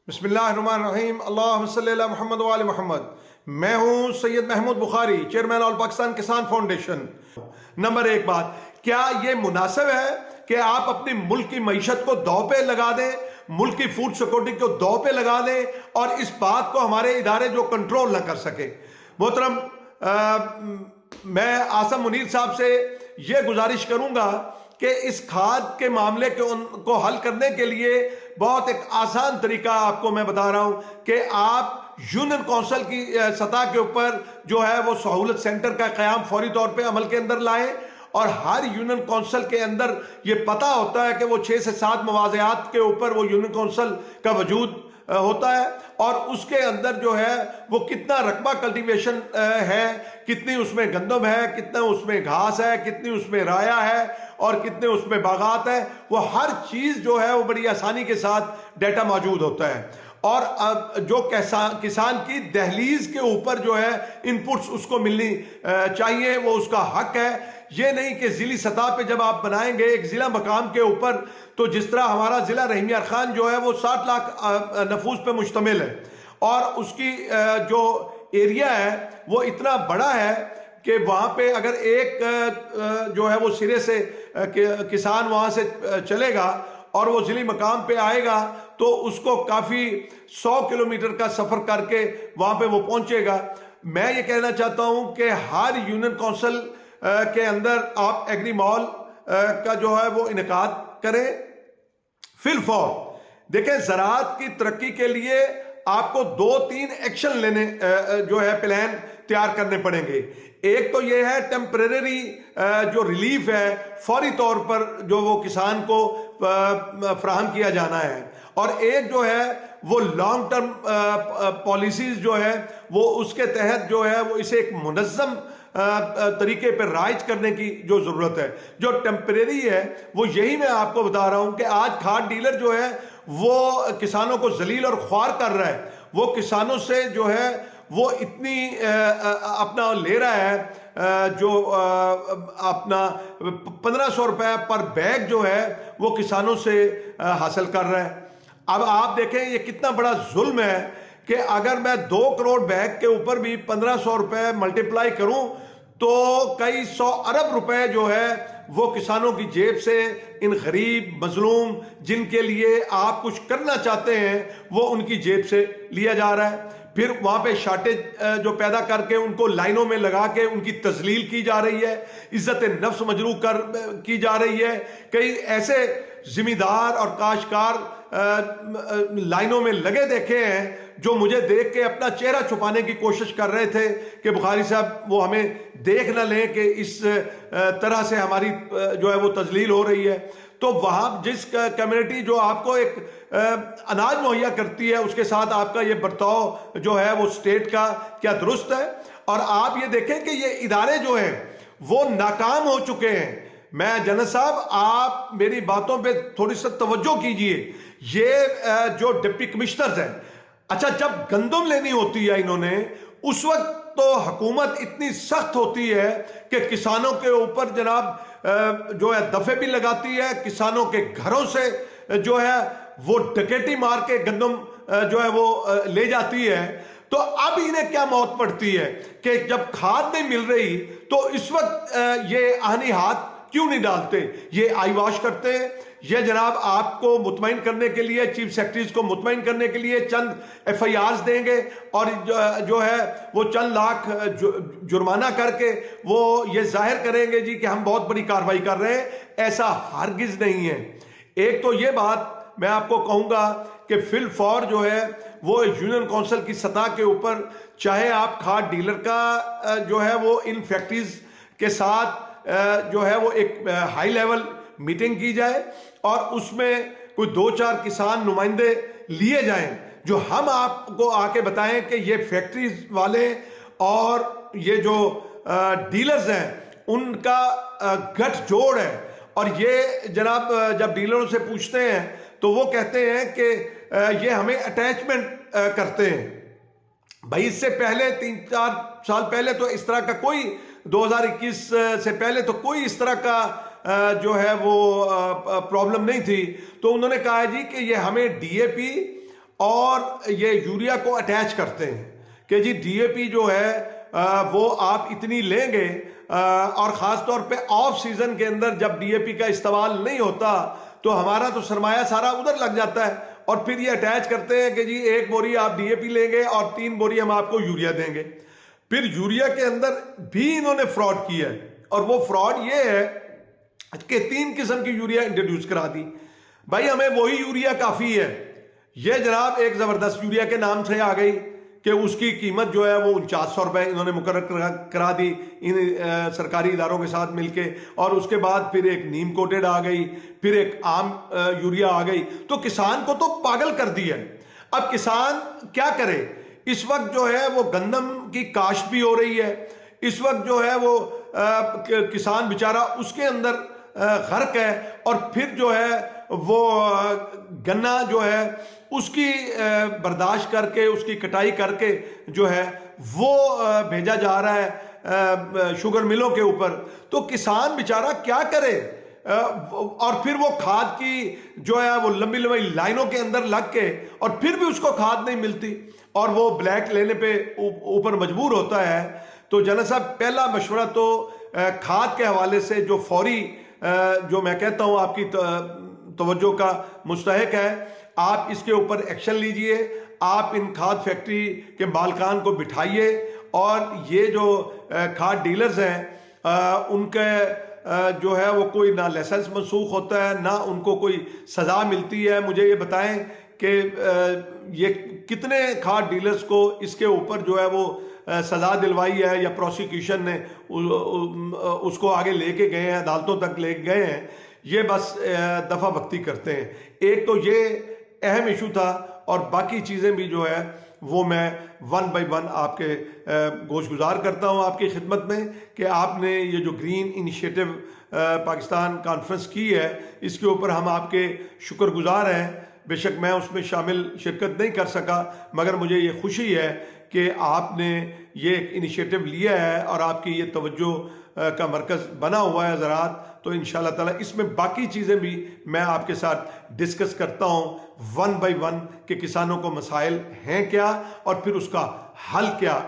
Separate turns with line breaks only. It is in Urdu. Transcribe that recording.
بسم اللہ الرحمن الرحیم، اللہم صلی اللہ محمد وآل محمد۔ میں ہوں سید محمود بخاری، چیئرمین آل پاکستان کسان فاؤنڈیشن۔ نمبر ایک بات، کیا یہ مناسب ہے کہ آپ اپنی ملک کی معیشت کو داؤ پہ لگا دیں، ملک کی فوڈ سیکورٹی کو داؤ پہ لگا دیں اور اس بات کو ہمارے ادارے جو کنٹرول نہ کر سکے؟ محترم، میں آصم منیر صاحب سے یہ گزارش کروں گا کہ اس کھاد کے معاملے کو حل کرنے کے لیے بہت ایک آسان طریقہ آپ کو میں بتا رہا ہوں کہ آپ یونین کونسل کی سطح کے اوپر جو ہے وہ سہولت سینٹر کا قیام فوری طور پہ عمل کے اندر لائیں، اور ہر یونین کونسل کے اندر یہ پتہ ہوتا ہے کہ وہ 6 سے 7 مواضعات کے اوپر وہ یونین کونسل کا وجود ہوتا ہے، اور اس کے اندر جو ہے وہ کتنا رقبہ کلٹیویشن ہے، کتنی اس میں گندم ہے، کتنا اس میں گھاس ہے، کتنی اس میں رایا ہے اور کتنے اس میں باغات ہے، وہ ہر چیز جو ہے وہ بڑی آسانی کے ساتھ ڈیٹا موجود ہوتا ہے۔ اور جو کسان کی دہلیز کے اوپر جو ہے انپٹس اس کو ملنی چاہیے، وہ اس کا حق ہے۔ یہ نہیں کہ ضلعی سطح پہ جب آپ بنائیں گے ایک ضلع مقام کے اوپر، تو جس طرح ہمارا ضلع رحیم یار خان جو ہے وہ 60 لاکھ نفوس پہ مشتمل ہے، اور اس کی جو ایریا ہے وہ اتنا بڑا ہے کہ وہاں پہ اگر ایک جو ہے وہ سرے سے کسان وہاں سے چلے گا اور وہ ضلعی مقام پہ آئے گا تو اس کو کافی 100 کلومیٹر کا سفر کر کے وہاں پہ وہ پہنچے گا۔ میں یہ کہنا چاہتا ہوں کہ ہر یونین کونسل کے اندر آپ ایگری مال کا جو ہے وہ انعقاد کریں فی الفور۔ دیکھیں، زراعت کی ترقی کے لیے آپ کو 2-3 ایکشن لینے جو ہے پلان تیار کرنے پڑیں گے۔ ایک تو یہ ہے ٹیمپریری جو ریلیف ہے فوری طور پر جو وہ کسان کو فراہم کیا جانا ہے، اور ایک جو ہے وہ لانگ ٹرم پالیسیز جو ہے وہ اس کے تحت جو ہے وہ اسے ایک منظم طریقے پر رائج کرنے کی جو ضرورت ہے۔ جو ٹیمپریری ہے وہ یہی میں آپ کو بتا رہا ہوں کہ آج کھاد ڈیلر جو ہے وہ کسانوں کو ذلیل اور خوار کر رہا ہے، وہ کسانوں سے جو ہے وہ اتنی اپنا لے رہا ہے جو اپنا 1500 روپے پر بیگ جو ہے وہ کسانوں سے حاصل کر رہا ہے۔ اب آپ دیکھیں یہ کتنا بڑا ظلم ہے کہ اگر میں 2 کروڑ بیگ کے اوپر بھی 1500 روپے ملٹیپلائی کروں تو کئی 100 ارب روپے جو ہے وہ کسانوں کی جیب سے ان غریب مظلوم جن کے لیے آپ کچھ کرنا چاہتے ہیں وہ ان کی جیب سے لیا جا رہا ہے۔ پھر وہاں پہ شارٹیج جو پیدا کر کے ان کو لائنوں میں لگا کے ان کی تذلیل کی جا رہی ہے، عزت نفس مجروح کی جا رہی ہے۔ کئی ایسے ذمہ دار اور کاشتکار لائنوں میں لگے دیکھے ہیں جو مجھے دیکھ کے اپنا چہرہ چھپانے کی کوشش کر رہے تھے کہ بخاری صاحب وہ ہمیں دیکھ نہ لیں کہ اس طرح سے ہماری جو ہے وہ تذلیل ہو رہی ہے۔ تو وہاں جس کمیونٹی جو آپ کو ایک اناج مہیا کرتی ہے اس کے ساتھ آپ کا یہ برتاؤ جو ہے وہ اسٹیٹ کا کیا درست ہے؟ اور آپ یہ دیکھیں کہ یہ ادارے جو ہیں وہ ناکام ہو چکے ہیں۔ میں جنرل صاحب آپ میری باتوں پہ تھوڑی سی توجہ کیجئے۔ یہ جو ڈپٹی کمشنرز ہیں، اچھا جب گندم لینی ہوتی ہے انہوں نے اس وقت تو حکومت اتنی سخت ہوتی ہے کہ کسانوں کے اوپر جناب جو ہے دفعے بھی لگاتی ہے، کسانوں کے گھروں سے جو ہے وہ ڈکیٹی مار کے گندم جو ہے وہ لے جاتی ہے۔ تو اب انہیں کیا موت پڑتی ہے کہ جب کھاد نہیں مل رہی تو اس وقت یہ آہنی ہاتھ کیوں نہیں ڈالتے، یہ آئی واش کرتے ہیں۔ یہ جناب آپ کو مطمئن کرنے کے لیے، چیف سیکرٹریز کو مطمئن کرنے کے لیے چند ایف آئی آرز دیں گے اور جو ہے وہ چند لاکھ جرمانہ کر کے وہ یہ ظاہر کریں گے جی کہ ہم بہت بڑی کارروائی کر رہے ہیں۔ ایسا ہرگز نہیں ہے۔ ایک تو یہ بات میں آپ کو کہوں گا کہ فی الفور جو ہے وہ یونین کونسل کی سطح کے اوپر چاہے آپ کھاد ڈیلر کا جو ہے وہ ان فیکٹریز کے ساتھ جو ہے وہ ایک ہائی لیول میٹنگ کی جائے اور اس میں کوئی 2-4 کسان نمائندے لیے جائیں جو ہم آپ کو آ کے بتائیں کہ یہ فیکٹریز والے اور یہ جو ڈیلرز ہیں ان کا گٹھ جوڑ ہے۔ اور یہ جناب جب ڈیلروں سے پوچھتے ہیں تو وہ کہتے ہیں کہ یہ ہمیں اٹیچمنٹ کرتے ہیں۔ بھائی اس سے پہلے 3-4 سال پہلے تو اس طرح کا کوئی 2021 سے پہلے تو کوئی اس طرح کا جو ہے وہ پرابلم نہیں تھی۔ تو انہوں نے کہا جی کہ یہ ہمیں ڈی اے پی اور یہ یوریا کو اٹیچ کرتے ہیں کہ جی ڈی اے پی جو ہے وہ آپ اتنی لیں گے، اور خاص طور پہ آف سیزن کے اندر جب ڈی اے پی کا استعمال نہیں ہوتا تو ہمارا تو سرمایہ سارا ادھر لگ جاتا ہے، اور پھر یہ اٹیچ کرتے ہیں کہ جی 1 بوری آپ ڈی اے پی لیں گے اور 3 بوری ہم آپ کو یوریا دیں گے۔ پھر یوریا کے اندر بھی انہوں نے فراڈ کیا ہے، اور وہ فراڈ یہ ہے کہ 3 قسم کی یوریا انٹروڈیوس کرا دی۔ بھائی ہمیں وہی یوریا کافی ہے، یہ جناب ایک زبردست یوریا کے نام سے آ گئی کہ اس کی قیمت جو ہے وہ 4900 روپے انہوں نے مقرر کرا دی ان سرکاری اداروں کے ساتھ مل کے، اور اس کے بعد پھر ایک نیم کوٹڈ آ گئی، پھر ایک عام یوریا آ گئی، تو کسان کو تو پاگل کر دیا ہے۔ اب کسان کیا کرے؟ اس وقت جو ہے وہ گندم کی کاشت بھی ہو رہی ہے، اس وقت جو ہے وہ کسان بیچارہ اس کے اندر غرق ہے، اور پھر جو ہے وہ گنا جو ہے اس کی برداشت کر کے اس کی کٹائی کر کے جو ہے وہ بھیجا جا رہا ہے شوگر ملوں کے اوپر، تو کسان بیچارہ کیا کرے؟ اور پھر وہ کھاد کی جو ہے وہ لمبی لمبی لائنوں کے اندر لگ کے، اور پھر بھی اس کو کھاد نہیں ملتی اور وہ بلیک لینے پہ اوپر مجبور ہوتا ہے۔ تو جنرل صاحب پہلا مشورہ تو کھاد کے حوالے سے جو فوری جو میں کہتا ہوں آپ کی توجہ کا مستحق ہے، آپ اس کے اوپر ایکشن لیجئے، آپ ان کھاد فیکٹری کے مالکان کو بٹھائیے، اور یہ جو کھاد ڈیلرز ہیں ان کے جو ہے وہ کوئی نہ لائسنس منسوخ ہوتا ہے، نہ ان کو کوئی سزا ملتی ہے۔ مجھے یہ بتائیں کہ یہ کتنے کھاد ڈیلرز کو اس کے اوپر جو ہے وہ سزا دلوائی ہے یا پروسیکیوشن نے اس کو آگے لے کے گئے ہیں، عدالتوں تک لے گئے ہیں؟ یہ بس دفعہ وقتی کرتے ہیں۔ ایک تو یہ اہم ایشو تھا، اور باقی چیزیں بھی جو ہے وہ میں 1 بائی 1 آپ کے گوش گزار کرتا ہوں آپ کی خدمت میں، کہ آپ نے یہ جو گرین انیشیٹو پاکستان کانفرنس کی ہے اس کے اوپر ہم آپ کے شکر گزار ہیں۔ بے شک میں اس میں شرکت نہیں کر سکا، مگر مجھے یہ خوشی ہے کہ آپ نے یہ انیشیٹو لیا ہے اور آپ کی یہ توجہ کا مرکز بنا ہوا ہے زراعت۔ تو انشاءاللہ تعالی اس میں باقی چیزیں بھی میں آپ کے ساتھ ڈسکس کرتا ہوں 1 بائی 1 کہ کسانوں کو مسائل ہیں کیا اور پھر اس کا حل کیا۔